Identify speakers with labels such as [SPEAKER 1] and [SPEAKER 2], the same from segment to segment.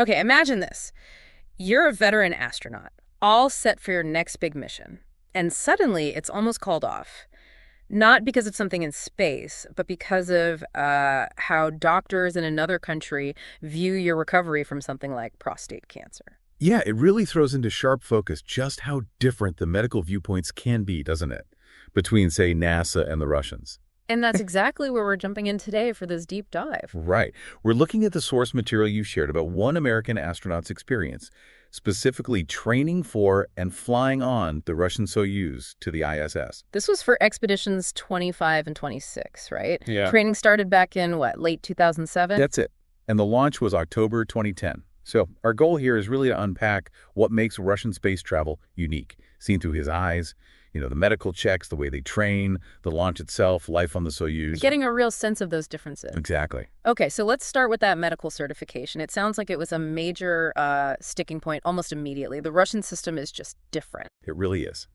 [SPEAKER 1] Okay, imagine this. You're a veteran astronaut, all set for your next big mission. And suddenly, it's almost called off. Not because of something in space, but because of how doctors in another country view your recovery from something like prostate cancer.
[SPEAKER 2] Yeah, it really throws into sharp focus just how different the medical viewpoints can be, doesn't it? Between, say, NASA and the Russians.
[SPEAKER 1] And that's exactly where we're jumping in today for this deep dive.
[SPEAKER 2] Right. We're looking at the source material you shared about one American astronaut's experience, specifically training for and flying on the Russian Soyuz to the ISS.
[SPEAKER 1] This was for expeditions 25 and 26, right?
[SPEAKER 2] Yeah.
[SPEAKER 1] Training started back in, what, late 2007?
[SPEAKER 2] That's it. And the launch was October 2010. So our goal here is really to unpack what makes Russian space travel unique, seen through his eyes, the medical checks, the way they train, the launch itself, life on the Soyuz.
[SPEAKER 1] Getting a real sense of those differences.
[SPEAKER 2] Exactly.
[SPEAKER 1] Okay, so let's start with that medical certification. It sounds like it was a major sticking point almost immediately. The Russian system is just different.
[SPEAKER 2] It really is.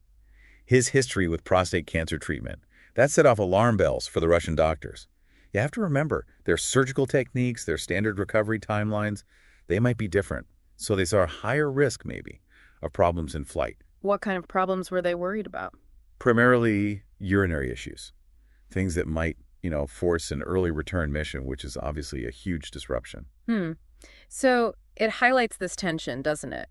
[SPEAKER 2] His history with prostate cancer treatment, that set off alarm bells for the Russian doctors. You have to remember, their surgical techniques, their standard recovery timelines, they might be different. So they saw a higher risk, maybe, of problems in flight.
[SPEAKER 1] What kind of problems were they worried about?
[SPEAKER 2] Primarily urinary issues, things that might, force an early return mission, which is obviously a huge disruption.
[SPEAKER 1] So it highlights this tension, doesn't it?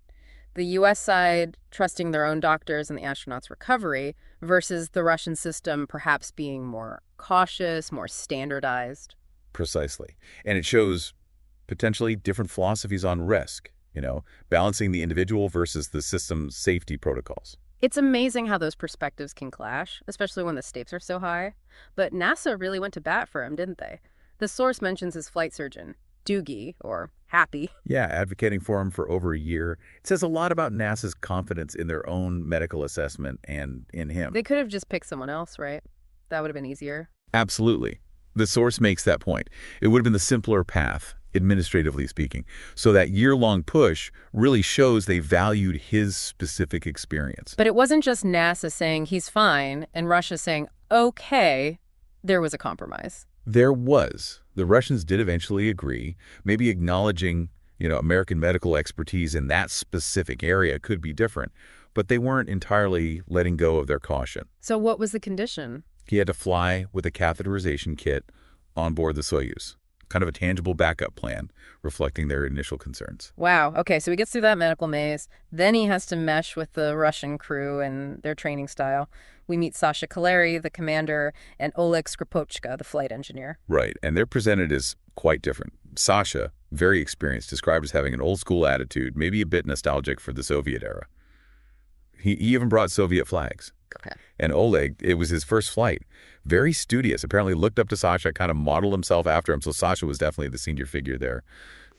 [SPEAKER 1] The U.S. side trusting their own doctors and the astronauts' recovery versus the Russian system perhaps being more cautious, more standardized.
[SPEAKER 2] Precisely. And it shows potentially different philosophies on risk, balancing the individual versus the system's safety protocols.
[SPEAKER 1] It's amazing how those perspectives can clash, especially when the stakes are so high. But NASA really went to bat for him, didn't they? The source mentions his flight surgeon, Doogie, or Happy.
[SPEAKER 2] Yeah, advocating for him for over a year. It says a lot about NASA's confidence in their own medical assessment and in him.
[SPEAKER 1] They could have just picked someone else, right? That would have been easier.
[SPEAKER 2] Absolutely. The source makes that point. It would have been the simpler path, administratively speaking. So that year-long push really shows they valued his specific experience.
[SPEAKER 1] But it wasn't just NASA saying he's fine and Russia saying, okay, there was a compromise.
[SPEAKER 2] There was. The Russians did eventually agree, maybe acknowledging, American medical expertise in that specific area could be different, but they weren't entirely letting go of their caution.
[SPEAKER 1] So what was the condition?
[SPEAKER 2] He had to fly with a catheterization kit on board the Soyuz, kind of a tangible backup plan reflecting their initial concerns.
[SPEAKER 1] Wow. Okay, so he gets through that medical maze. Then he has to mesh with the Russian crew and their training style. We meet Sasha Kaleri, the commander, and Oleg Skripochka, the flight engineer.
[SPEAKER 2] Right, and they're presented as quite different. Sasha, very experienced, described as having an old-school attitude, maybe a bit nostalgic for the Soviet era. He even brought Soviet flags.
[SPEAKER 1] Okay.
[SPEAKER 2] And Oleg, it was his first flight. Very studious, apparently looked up to Sasha, kind of modeled himself after him, so Sasha was definitely the senior figure there.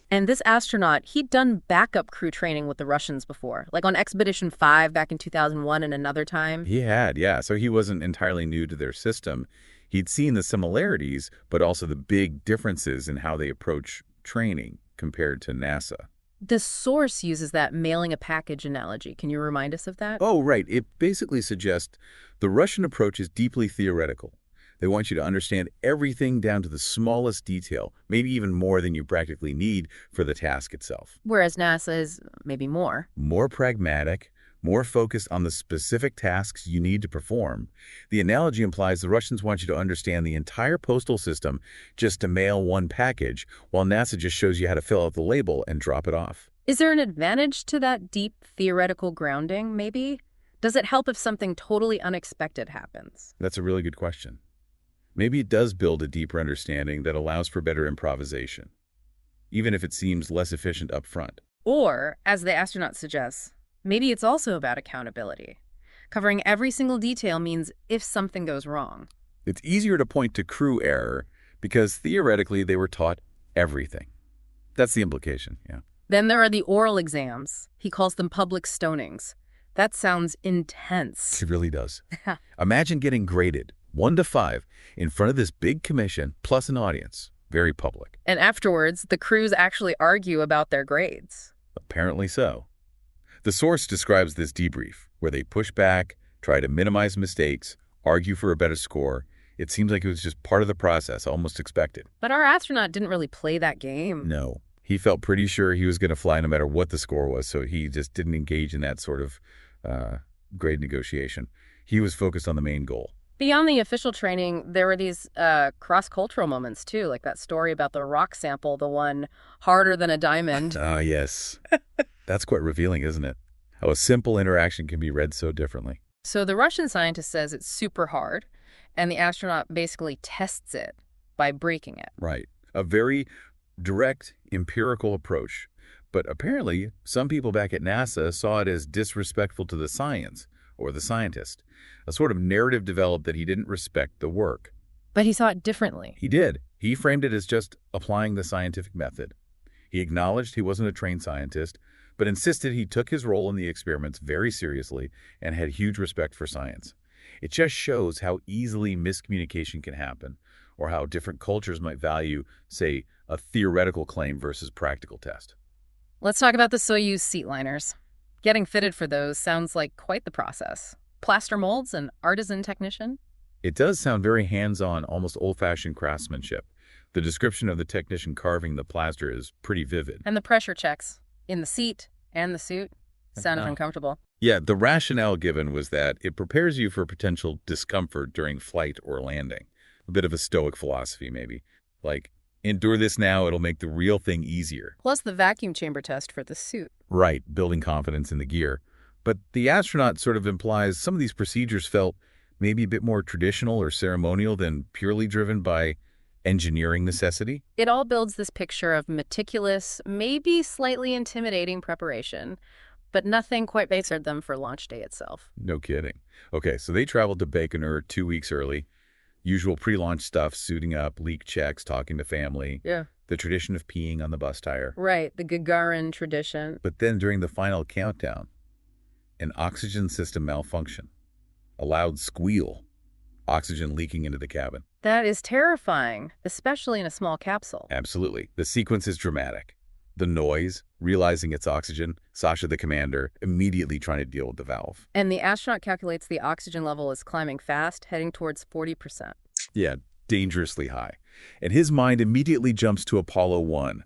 [SPEAKER 1] And this astronaut, he'd done backup crew training with the Russians before, like on Expedition 5 back in 2001 and another time.
[SPEAKER 2] He had, yeah. So he wasn't entirely new to their system. He'd seen the similarities, but also the big differences in how they approach training compared to NASA.
[SPEAKER 1] The source uses that mailing a package analogy. Can you remind us of that?
[SPEAKER 2] Oh, right. It basically suggests the Russian approach is deeply theoretical. They want you to understand everything down to the smallest detail, maybe even more than you practically need for the task itself.
[SPEAKER 1] Whereas NASA is maybe more.
[SPEAKER 2] More pragmatic, more focused on the specific tasks you need to perform. The analogy implies the Russians want you to understand the entire postal system just to mail one package, while NASA just shows you how to fill out the label and drop it off.
[SPEAKER 1] Is there an advantage to that deep theoretical grounding, maybe? Does it help if something totally unexpected happens?
[SPEAKER 2] That's a really good question. Maybe it does build a deeper understanding that allows for better improvisation, even if it seems less efficient up front.
[SPEAKER 1] Or, as the astronaut suggests, maybe it's also about accountability. Covering every single detail means if something goes wrong.
[SPEAKER 2] It's easier to point to crew error because theoretically they were taught everything. That's the implication, yeah.
[SPEAKER 1] Then there are the oral exams. He calls them public stonings. That sounds intense.
[SPEAKER 2] It really does. Imagine getting graded 1 to 5 in front of this big commission plus an audience. Very public.
[SPEAKER 1] And afterwards, the crews actually argue about their grades.
[SPEAKER 2] Apparently so. The source describes this debrief, where they push back, try to minimize mistakes, argue for a better score. It seems like it was just part of the process, almost expected.
[SPEAKER 1] But our astronaut didn't really play that game.
[SPEAKER 2] No. He felt pretty sure he was going to fly no matter what the score was, so he just didn't engage in that sort of uh, grade negotiation. He was focused on the main goal.
[SPEAKER 1] Beyond the official training, there were these cross-cultural moments, too, like that story about the rock sample, the one harder than a diamond.
[SPEAKER 2] Ah, yes. That's quite revealing, isn't it? How a simple interaction can be read so differently.
[SPEAKER 1] So the Russian scientist says it's super hard, and the astronaut basically tests it by breaking it.
[SPEAKER 2] Right. A very direct, empirical approach. But apparently, some people back at NASA saw it as disrespectful to the science or the scientist. A sort of narrative developed that he didn't respect the work.
[SPEAKER 1] But he saw it differently.
[SPEAKER 2] He did. He framed it as just applying the scientific method. He acknowledged he wasn't a trained scientist, but insisted he took his role in the experiments very seriously and had huge respect for science. It just shows how easily miscommunication can happen, or how different cultures might value, say, a theoretical claim versus practical test.
[SPEAKER 1] Let's talk about the Soyuz seat liners. Getting fitted for those sounds like quite the process. Plaster molds and artisan technician?
[SPEAKER 2] It does sound very hands-on, almost old-fashioned craftsmanship. The description of the technician carving the plaster is pretty vivid.
[SPEAKER 1] And the pressure checks in the seat and the suit sounded uncomfortable.
[SPEAKER 2] Yeah, the rationale given was that it prepares you for potential discomfort during flight or landing. A bit of a stoic philosophy, maybe. Like, endure this now, it'll make the real thing easier.
[SPEAKER 1] Plus the vacuum chamber test for the suit.
[SPEAKER 2] Right, building confidence in the gear. But the astronaut sort of implies some of these procedures felt maybe a bit more traditional or ceremonial than purely driven by engineering necessity.
[SPEAKER 1] It all builds this picture of meticulous, maybe slightly intimidating preparation, but nothing quite prepared them for launch day itself.
[SPEAKER 2] No kidding. Okay, so they traveled to Baikonur 2 weeks early. Usual pre-launch stuff, suiting up, leak checks, talking to family.
[SPEAKER 1] Yeah.
[SPEAKER 2] The tradition of peeing on the bus tire.
[SPEAKER 1] Right, the Gagarin tradition.
[SPEAKER 2] But then during the final countdown, an oxygen system malfunction. A loud squeal. Oxygen leaking into the cabin.
[SPEAKER 1] That is terrifying, especially in a small capsule.
[SPEAKER 2] Absolutely. The sequence is dramatic. The noise, realizing it's oxygen, Sasha, the commander, immediately trying to deal with the valve.
[SPEAKER 1] And the astronaut calculates the oxygen level is climbing fast, heading towards 40%.
[SPEAKER 2] Yeah, dangerously high. And his mind immediately jumps to Apollo 1.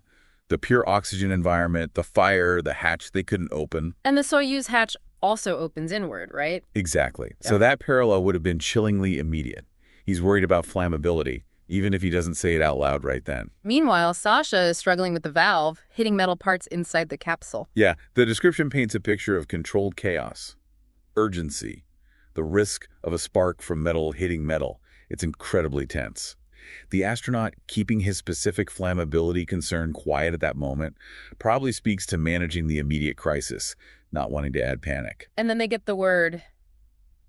[SPEAKER 2] The pure oxygen environment, the fire, the hatch they couldn't open.
[SPEAKER 1] And the Soyuz hatch also opens inward, right?
[SPEAKER 2] Exactly.
[SPEAKER 1] Yeah.
[SPEAKER 2] So that parallel would have been chillingly immediate. He's worried about flammability, even if he doesn't say it out loud right then.
[SPEAKER 1] Meanwhile, Sasha is struggling with the valve, hitting metal parts inside the capsule.
[SPEAKER 2] Yeah, the description paints a picture of controlled chaos, urgency, the risk of a spark from metal hitting metal. It's incredibly tense. The astronaut keeping his specific flammability concern quiet at that moment probably speaks to managing the immediate crisis, not wanting to add panic.
[SPEAKER 1] And then they get the word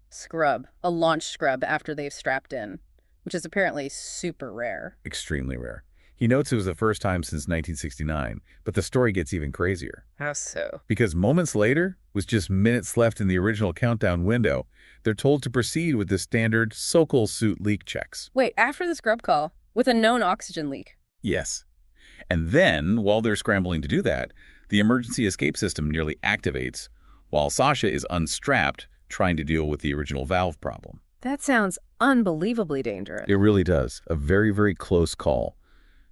[SPEAKER 1] scrub, a launch scrub after they've strapped in, which is apparently super rare.
[SPEAKER 2] Extremely rare. He notes it was the first time since 1969, but the story gets even crazier.
[SPEAKER 1] How so?
[SPEAKER 2] Because moments later, with just minutes left in the original countdown window, they're told to proceed with the standard Sokol suit leak checks.
[SPEAKER 1] Wait, after the scrub call, with a known oxygen leak.
[SPEAKER 2] Yes. And then, while they're scrambling to do that, the emergency escape system nearly activates, while Sasha is unstrapped, trying to deal with the original valve problem.
[SPEAKER 1] That sounds unbelievably dangerous.
[SPEAKER 2] It really does. A very, very close call.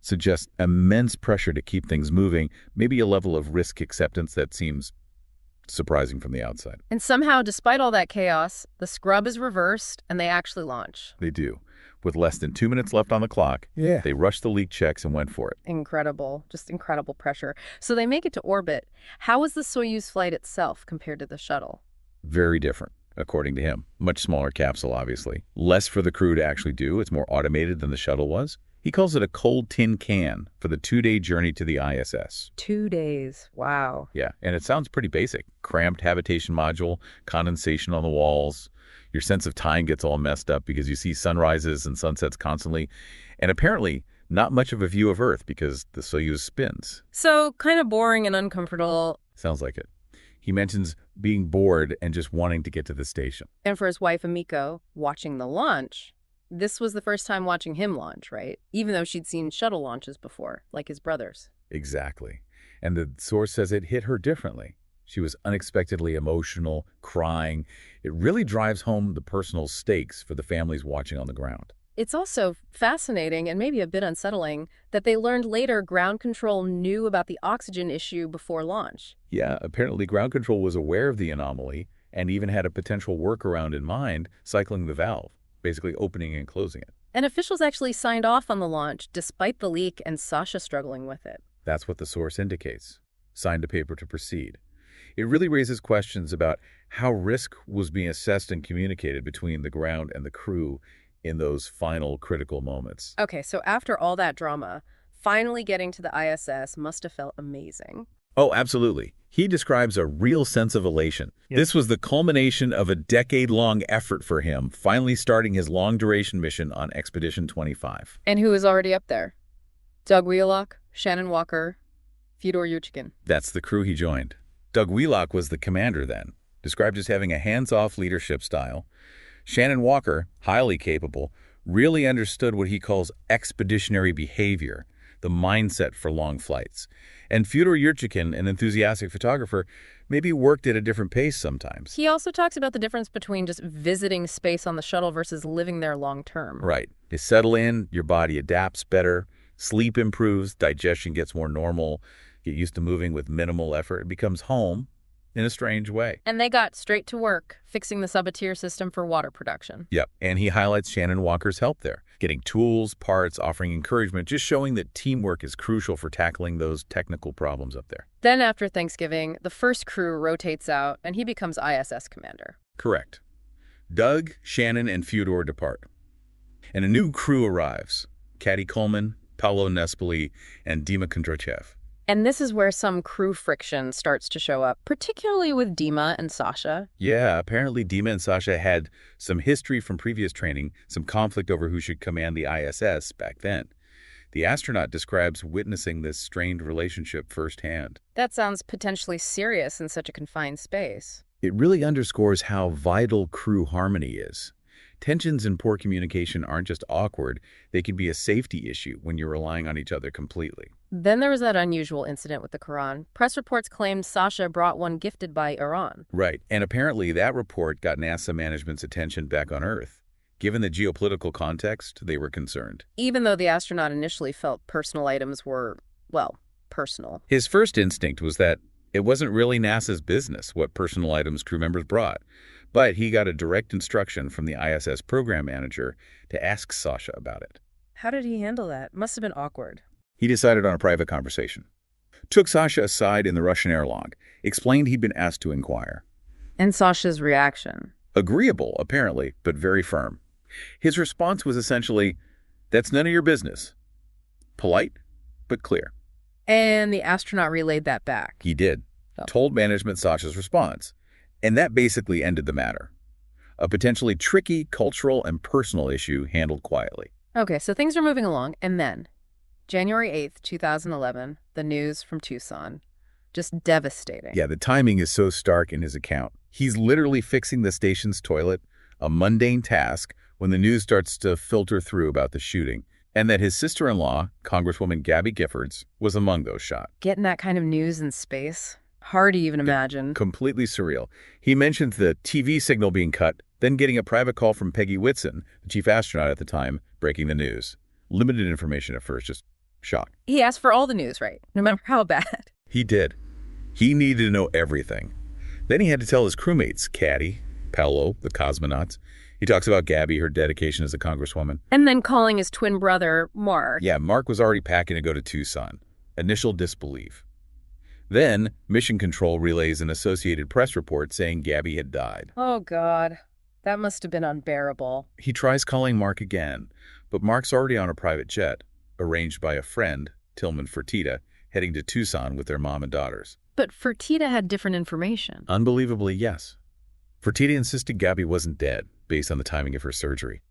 [SPEAKER 2] Suggests immense pressure to keep things moving, maybe a level of risk acceptance that seems surprising from the outside.
[SPEAKER 1] And somehow, despite all that chaos, the scrub is reversed and they actually launch.
[SPEAKER 2] They do. With less than 2 minutes left on the clock, they rushed the leak checks and went for it.
[SPEAKER 1] Incredible. Just incredible pressure. So they make it to orbit. How was the Soyuz flight itself compared to the shuttle?
[SPEAKER 2] Very different, according to him. Much smaller capsule, obviously. Less for the crew to actually do. It's more automated than the shuttle was. He calls it a cold tin can for the 2-day journey to the ISS.
[SPEAKER 1] 2 days. Wow.
[SPEAKER 2] Yeah, and it sounds pretty basic. Cramped habitation module, condensation on the walls. Your sense of time gets all messed up because you see sunrises and sunsets constantly. And apparently, not much of a view of Earth because the Soyuz spins.
[SPEAKER 1] So kind of boring and uncomfortable.
[SPEAKER 2] Sounds like it. He mentions being bored and just wanting to get to the station.
[SPEAKER 1] And for his wife, Amiko, watching the launch, this was the first time watching him launch, right? Even though she'd seen shuttle launches before, like his brothers.
[SPEAKER 2] Exactly. And the source says it hit her differently. She was unexpectedly emotional, crying. It really drives home the personal stakes for the families watching on the ground.
[SPEAKER 1] It's also fascinating and maybe a bit unsettling that they learned later ground control knew about the oxygen issue before launch.
[SPEAKER 2] Yeah, apparently ground control was aware of the anomaly and even had a potential workaround in mind, cycling the valve, basically opening and closing it.
[SPEAKER 1] And officials actually signed off on the launch despite the leak and Sasha struggling with it.
[SPEAKER 2] That's what the source indicates. Signed a paper to proceed. It really raises questions about how risk was being assessed and communicated between the ground and the crew in those final critical moments.
[SPEAKER 1] Okay, so after all that drama, finally getting to the ISS must have felt amazing.
[SPEAKER 2] Oh, absolutely. He describes a real sense of elation.
[SPEAKER 3] Yep.
[SPEAKER 2] This was the culmination of a decade-long effort for him, finally starting his long-duration mission on Expedition 25.
[SPEAKER 1] And who was already up there? Doug Wheelock, Shannon Walker, Fyodor Yurchikhin.
[SPEAKER 2] That's the crew he joined. Doug Wheelock was the commander then, described as having a hands-off leadership style. Shannon Walker, highly capable, really understood what he calls expeditionary behavior, the mindset for long flights. And Fyodor Yurchikhin, an enthusiastic photographer, maybe worked at a different pace sometimes.
[SPEAKER 1] He also talks about the difference between just visiting space on the shuttle versus living there long term.
[SPEAKER 2] Right. You settle in, your body adapts better, sleep improves, digestion gets more normal, get used to moving with minimal effort. It becomes home in a strange way.
[SPEAKER 1] And they got straight to work, fixing the Saboteur system for water production.
[SPEAKER 2] Yep. And he highlights Shannon Walker's help there, getting tools, parts, offering encouragement, just showing that teamwork is crucial for tackling those technical problems up there.
[SPEAKER 1] Then after Thanksgiving, the first crew rotates out and he becomes ISS commander.
[SPEAKER 2] Correct. Doug, Shannon, and Fyodor depart. And a new crew arrives. Caddy Coleman, Paolo Nespoli, and Dima Kondrachev.
[SPEAKER 1] And this is where some crew friction starts to show up, particularly with Dima and Sasha.
[SPEAKER 2] Yeah, apparently Dima and Sasha had some history from previous training, some conflict over who should command the ISS back then. The astronaut describes witnessing this strained relationship firsthand.
[SPEAKER 1] That sounds potentially serious in such a confined space.
[SPEAKER 2] It really underscores how vital crew harmony is. Tensions and poor communication aren't just awkward, they can be a safety issue when you're relying on each other completely.
[SPEAKER 1] Then there was that unusual incident with the Quran. Press reports claimed Sasha brought one gifted by Iran.
[SPEAKER 2] Right, and apparently that report got NASA management's attention back on Earth. Given the geopolitical context, they were concerned.
[SPEAKER 1] Even though the astronaut initially felt personal items were, well, personal.
[SPEAKER 2] His first instinct was that it wasn't really NASA's business what personal items crew members brought, but he got a direct instruction from the ISS program manager to ask Sasha about it.
[SPEAKER 1] How did he handle that? Must have been awkward.
[SPEAKER 2] He decided on a private conversation. Took Sasha aside in the Russian air log, explained he'd been asked to inquire.
[SPEAKER 1] And Sasha's reaction?
[SPEAKER 2] Agreeable, apparently, but very firm. His response was essentially, "That's none of your business." Polite, but clear.
[SPEAKER 1] And the astronaut relayed that back.
[SPEAKER 2] He did.
[SPEAKER 1] Oh.
[SPEAKER 2] Told management Sasha's response. And that basically ended the matter. A potentially tricky cultural and personal issue handled quietly.
[SPEAKER 1] Okay, so things are moving along, and then, January 8th, 2011, the news from Tucson. Just devastating.
[SPEAKER 2] Yeah, the timing is so stark in his account. He's literally fixing the station's toilet, a mundane task, when the news starts to filter through about the shooting, and that his sister-in-law, Congresswoman Gabby Giffords, was among those shot.
[SPEAKER 1] Getting that kind of news in space? Hard to even imagine.
[SPEAKER 2] Completely surreal. He mentions the TV signal being cut, then getting a private call from Peggy Whitson, the chief astronaut at the time, breaking the news. Limited information at first, just shock.
[SPEAKER 1] He asked for all the news, right? No matter how bad.
[SPEAKER 2] He did. He needed to know everything. Then he had to tell his crewmates, Caddy, Paolo, the cosmonauts. He talks about Gabby, her dedication as a congresswoman.
[SPEAKER 1] And then calling his twin brother, Mark.
[SPEAKER 2] Yeah, Mark was already packing to go to Tucson. Initial disbelief. Then, Mission Control relays an Associated Press report saying Gabby had died.
[SPEAKER 1] Oh, God. That must have been unbearable.
[SPEAKER 2] He tries calling Mark again, but Mark's already on a private jet, arranged by a friend, Tillman Fertitta, heading to Tucson with their mom and daughters.
[SPEAKER 1] But Fertitta had different information.
[SPEAKER 2] Unbelievably, yes. Fertitta insisted Gabby wasn't dead, based on the timing of her surgery.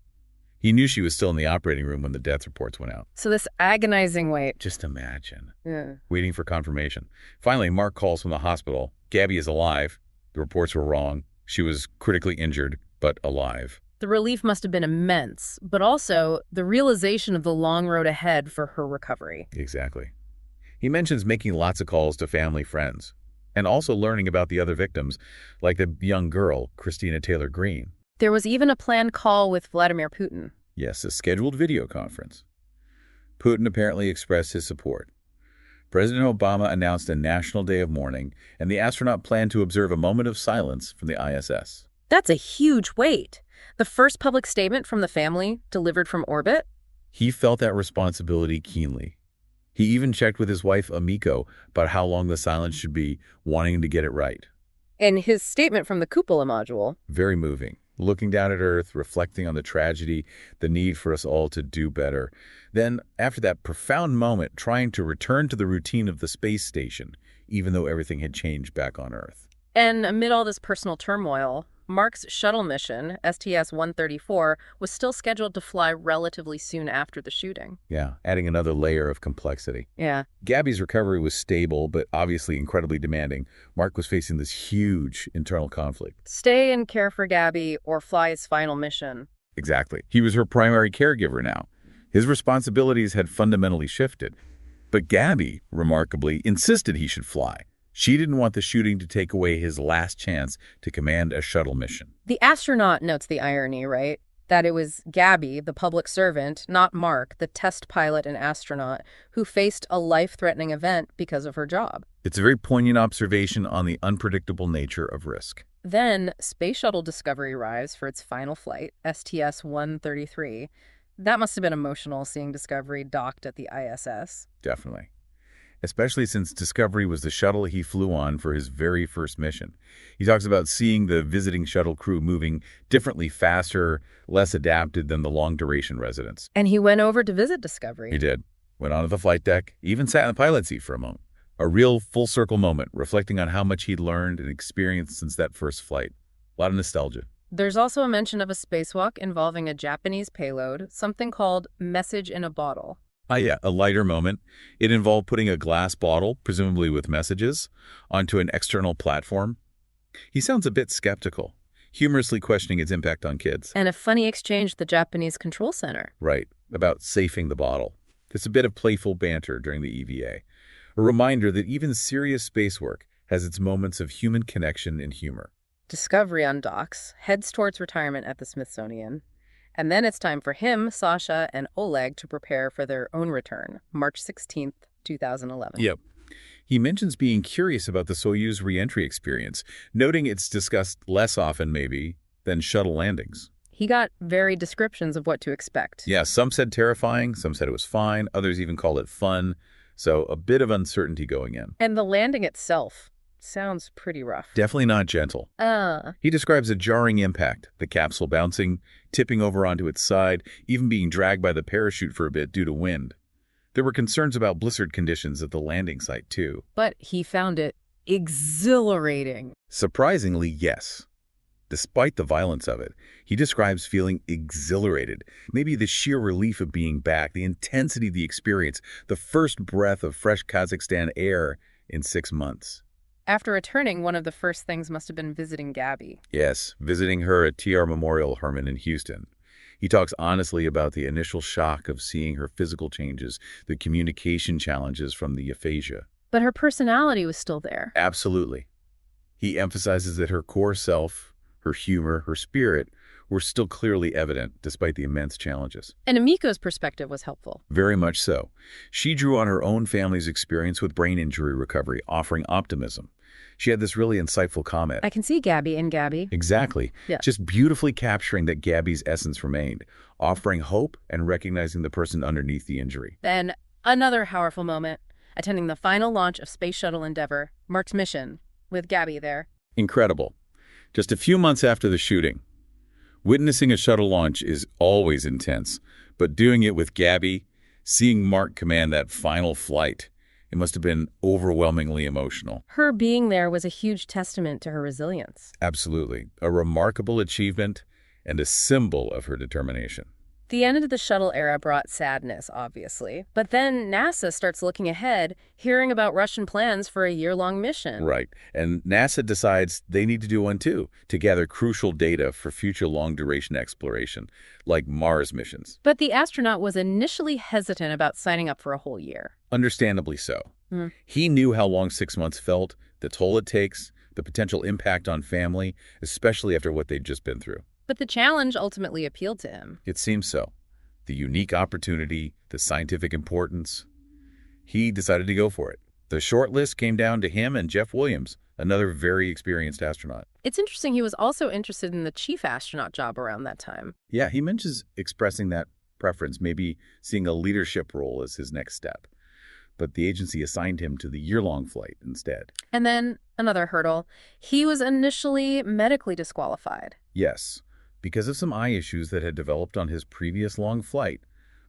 [SPEAKER 2] He knew she was still in the operating room when the death reports went out.
[SPEAKER 1] So this agonizing wait.
[SPEAKER 2] Just imagine.
[SPEAKER 1] Yeah.
[SPEAKER 2] Waiting for confirmation. Finally, Mark calls from the hospital. Gabby is alive. The reports were wrong. She was critically injured, but alive.
[SPEAKER 1] The relief must have been immense, but also the realization of the long road ahead for her recovery.
[SPEAKER 2] Exactly. He mentions making lots of calls to family, friends, and also learning about the other victims, like the young girl, Christina Taylor Greene.
[SPEAKER 1] There was even a planned call with Vladimir Putin.
[SPEAKER 2] Yes, a scheduled video conference. Putin apparently expressed his support. President Obama announced a national day of mourning, and the astronaut planned to observe a moment of silence from the ISS.
[SPEAKER 1] That's a huge weight. The first public statement from the family, delivered from orbit?
[SPEAKER 2] He felt that responsibility keenly. He even checked with his wife, Amiko, about how long the silence should be, wanting to get it right.
[SPEAKER 1] And his statement from the cupola module.
[SPEAKER 2] Very moving. Looking down at Earth, reflecting on the tragedy, the need for us all to do better. Then, after that profound moment, trying to return to the routine of the space station, even though everything had changed back on Earth.
[SPEAKER 1] And amid all this personal turmoil, Mark's shuttle mission, STS-134, was still scheduled to fly relatively soon after the shooting.
[SPEAKER 2] Yeah, adding another layer of complexity.
[SPEAKER 1] Yeah.
[SPEAKER 2] Gabby's recovery was stable, but obviously incredibly demanding. Mark was facing this huge internal conflict.
[SPEAKER 1] Stay and care for Gabby or fly his final mission.
[SPEAKER 2] Exactly. He was her primary caregiver now. His responsibilities had fundamentally shifted. But Gabby, remarkably, insisted he should fly. She didn't want the shooting to take away his last chance to command a shuttle mission.
[SPEAKER 1] The astronaut notes the irony, right? That it was Gabby, the public servant, not Mark, the test pilot and astronaut, who faced a life-threatening event because of her job.
[SPEAKER 2] It's a very poignant observation on the unpredictable nature of risk.
[SPEAKER 1] Then, Space Shuttle Discovery arrives for its final flight, STS-133. That must have been emotional, seeing Discovery docked at the ISS.
[SPEAKER 2] Definitely. Especially since Discovery was the shuttle he flew on for his very first mission. He talks about seeing the visiting shuttle crew moving differently, faster, less adapted than the long-duration residents.
[SPEAKER 1] And he went over to visit Discovery.
[SPEAKER 2] He did. Went onto the flight deck, even sat in the pilot seat for a moment. A real full-circle moment, reflecting on how much he'd learned and experienced since that first flight. A lot of nostalgia.
[SPEAKER 1] There's also a mention of a spacewalk involving a Japanese payload, something called message in a bottle.
[SPEAKER 2] Yeah, a lighter moment. It involved putting a glass bottle, presumably with messages, onto an external platform. He sounds a bit skeptical, humorously questioning its impact on kids.
[SPEAKER 1] And a funny exchange at the Japanese control center.
[SPEAKER 2] Right, about safing the bottle. There's a bit of playful banter during the EVA. A reminder that even serious space work has its moments of human connection and humor.
[SPEAKER 1] Discovery undocks, heads towards retirement at the Smithsonian. And then it's time for him, Sasha, and Oleg to prepare for their own return, March 16th, 2011.
[SPEAKER 2] Yep. He mentions being curious about the Soyuz re-entry experience, noting it's discussed less often, maybe, than shuttle landings.
[SPEAKER 1] He got varied descriptions of what to expect.
[SPEAKER 2] Yeah, some said terrifying, some said it was fine, others even called it fun. So a bit of uncertainty going in.
[SPEAKER 1] And the landing itself sounds pretty rough.
[SPEAKER 2] Definitely not gentle. He describes a jarring impact, the capsule bouncing, tipping over onto its side, even being dragged by the parachute for a bit due to wind. There were concerns about blizzard conditions at the landing site, too.
[SPEAKER 1] But he found it exhilarating.
[SPEAKER 2] Surprisingly, yes. Despite the violence of it, he describes feeling exhilarated. Maybe the sheer relief of being back, the intensity of the experience, the first breath of fresh Kazakhstan air in 6 months.
[SPEAKER 1] After returning, one of the first things must have been visiting Gabby.
[SPEAKER 2] Yes, visiting her at TR Memorial Hermann in Houston. He talks honestly about the initial shock of seeing her physical changes, the communication challenges from the aphasia.
[SPEAKER 1] But her personality was still there.
[SPEAKER 2] Absolutely. He emphasizes that her core self, her humor, her spirit, were still clearly evident despite the immense challenges.
[SPEAKER 1] And Amiko's perspective was helpful.
[SPEAKER 2] Very much so. She drew on her own family's experience with brain injury recovery, offering optimism. She had this really insightful comment.
[SPEAKER 1] I can see Gabby in Gabby.
[SPEAKER 2] Exactly.
[SPEAKER 1] Yeah.
[SPEAKER 2] Just beautifully capturing that Gabby's essence remained, offering hope and recognizing the person underneath the injury.
[SPEAKER 1] Then another powerful moment, attending the final launch of Space Shuttle Endeavour, Mark's mission, with Gabby there.
[SPEAKER 2] Incredible. Just a few months after the shooting, witnessing a shuttle launch is always intense, but doing it with Gabby, seeing Mark command that final flight, it must have been overwhelmingly emotional.
[SPEAKER 1] Her being there was a huge testament to her resilience.
[SPEAKER 2] Absolutely. A remarkable achievement and a symbol of her determination.
[SPEAKER 1] The end of the shuttle era brought sadness, obviously. But then NASA starts looking ahead, hearing about Russian plans for a year-long mission.
[SPEAKER 2] Right. And NASA decides they need to do one too, to gather crucial data for future long-duration exploration, like Mars missions.
[SPEAKER 1] But the astronaut was initially hesitant about signing up for a whole year.
[SPEAKER 2] Understandably so. He knew how long 6 months felt, the toll it takes, the potential impact on family, especially after what they'd just been through.
[SPEAKER 1] But the challenge ultimately appealed to him.
[SPEAKER 2] It seems so. The unique opportunity, the scientific importance. He decided to go for it. The short list came down to him and Jeff Williams, another very experienced astronaut.
[SPEAKER 1] It's interesting he was also interested in the chief astronaut job around that time.
[SPEAKER 2] Yeah, he mentions expressing that preference, maybe seeing a leadership role as his next step. But the agency assigned him to the year-long flight instead.
[SPEAKER 1] And then another hurdle. He was initially medically disqualified.
[SPEAKER 2] Yes, because of some eye issues that had developed on his previous long flight,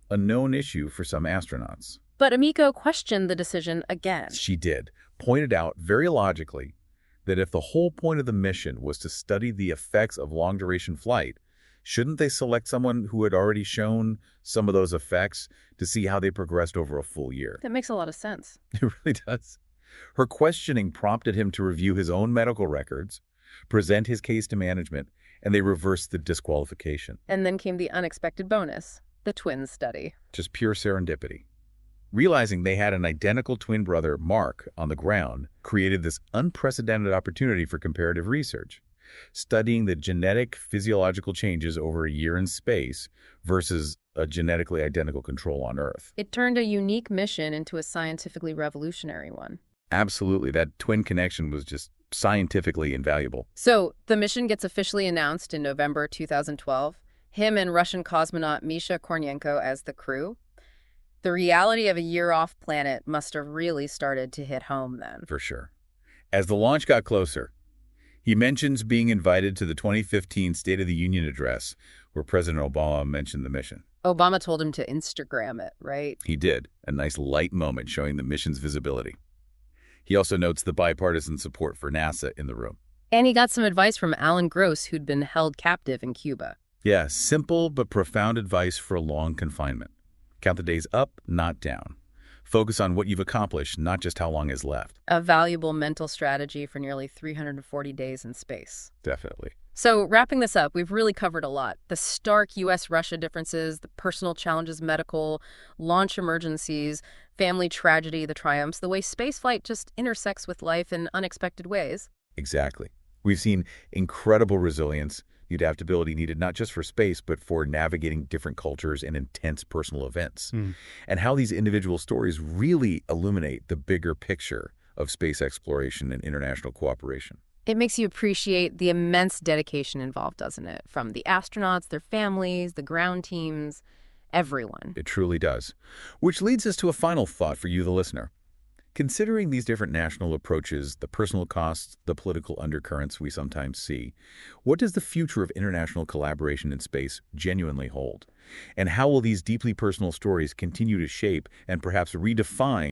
[SPEAKER 2] a known issue for some astronauts.
[SPEAKER 1] But Amico questioned the decision again.
[SPEAKER 2] She did, pointed out very logically that if the whole point of the mission was to study the effects of long-duration flight, shouldn't they select someone who had already shown some of those effects to see how they progressed over a full year?
[SPEAKER 1] That makes a lot of sense.
[SPEAKER 2] It really does. Her questioning prompted him to review his own medical records, present his case to management, and they reversed the disqualification.
[SPEAKER 1] And then came the unexpected bonus, the twins study.
[SPEAKER 2] Just pure serendipity. Realizing they had an identical twin brother, Mark, on the ground, created this unprecedented opportunity for comparative research, studying the genetic physiological changes over a year in space versus a genetically identical control on Earth.
[SPEAKER 1] It turned a unique mission into a scientifically revolutionary one.
[SPEAKER 2] Absolutely. That twin connection was just scientifically invaluable.
[SPEAKER 1] So the mission gets officially announced in November 2012. Him and Russian cosmonaut Misha Kornienko as the crew. The reality of a year-off planet must have really started to hit home then.
[SPEAKER 2] For sure. As the launch got closer, he mentions being invited to the 2015 State of the Union address, where President Obama mentioned the mission.
[SPEAKER 1] Obama told him to Instagram it, right?
[SPEAKER 2] He did, a nice light moment showing the mission's visibility. He also notes the bipartisan support for NASA in the room.
[SPEAKER 1] And he got some advice from Alan Gross, who'd been held captive in Cuba.
[SPEAKER 2] Yeah, simple but profound advice for a long confinement. Count the days up, not down. Focus on what you've accomplished, not just how long is left.
[SPEAKER 1] A valuable mental strategy for nearly 340 days in space.
[SPEAKER 2] Definitely.
[SPEAKER 1] So wrapping this up, we've really covered a lot. The stark U.S.-Russia differences, the personal challenges, medical, launch emergencies, family tragedy, the triumphs, the way spaceflight just intersects with life in unexpected ways.
[SPEAKER 2] Exactly. We've seen incredible resilience, the adaptability needed not just for space, but for navigating different cultures and intense personal events. And how these individual stories really illuminate the bigger picture of space exploration and international cooperation.
[SPEAKER 1] It makes you appreciate the immense dedication involved, doesn't it? From the astronauts, their families, the ground teams, everyone.
[SPEAKER 2] It truly does. Which leads us to a final thought for you, the listener. Considering these different national approaches, the personal costs, the political undercurrents we sometimes see, what does the future of international collaboration in space genuinely hold? And how will these deeply personal stories continue to shape and perhaps redefine